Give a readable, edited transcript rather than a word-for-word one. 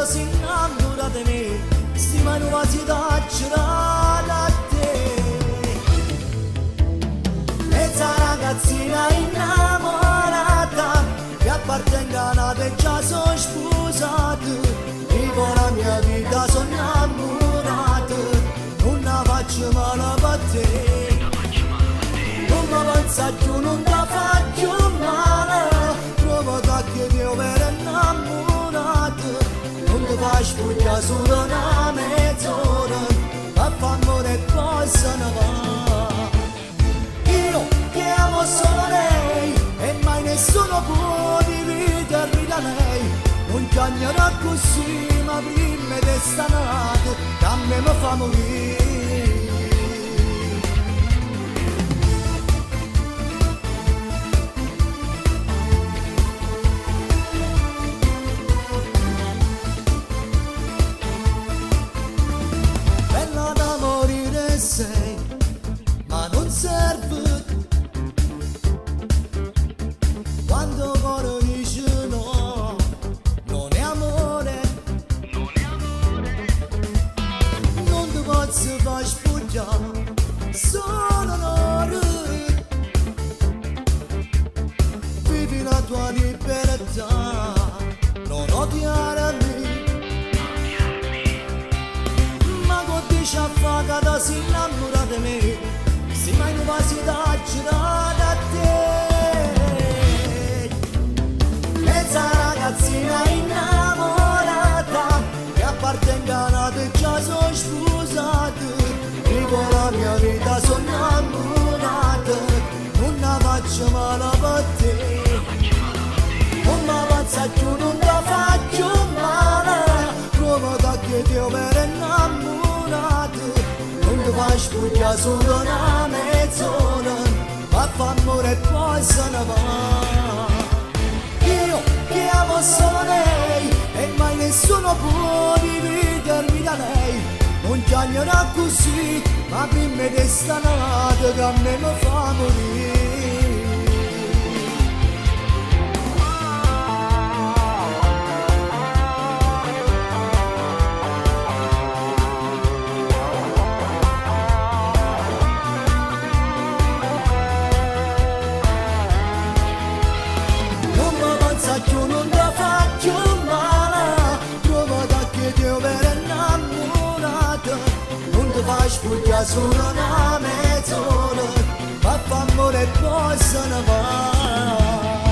si innamora di me, sti mani quasi da girare a te. Mezza ragazzina innamorata, che appartengono e già sono sposati, vivo la mia vita, sono innamorato, non la faccio male per te. Non mi pensa più, non ti faccio male, provo che ti ho per innamorato, non ti fai spugliare solo una mezz'ora, ma fa amore e poi se ne va. Io che amo solo lei e mai nessuno può dividermi da lei, non chiagnerò così, ma prima di stanotte che a me mi fa morire. Bella da morire sei, ma non serve quando cuore dice no, non è amore, non ti posso far spugliare, sono onore, vivi la tua libertà, non odiare me, ma con dici affagata si innamora di me, si mai non quasi da girare a te. Mezza ragazzina innamorata, che appartengono e già sono sposati, vivo la mia vita, sono innamorato, non la faccio male per te. Non mi pensa più, non ti faccio male, provo che ti ho per innamorato, non ti fai spugliare solo una mezz'ora, ma fa amore e poi se ne va. Io che amo solo lei e mai nessuno può dividermi da lei, non chiagnerò così, ma prima di stanotte che a me mi fa morire. Non mi pensa più, non ti faccio male, provo che ti ho per innamorato, non ti fai spugliare solo una mezz'ora, ma fa amore e poi se ne va.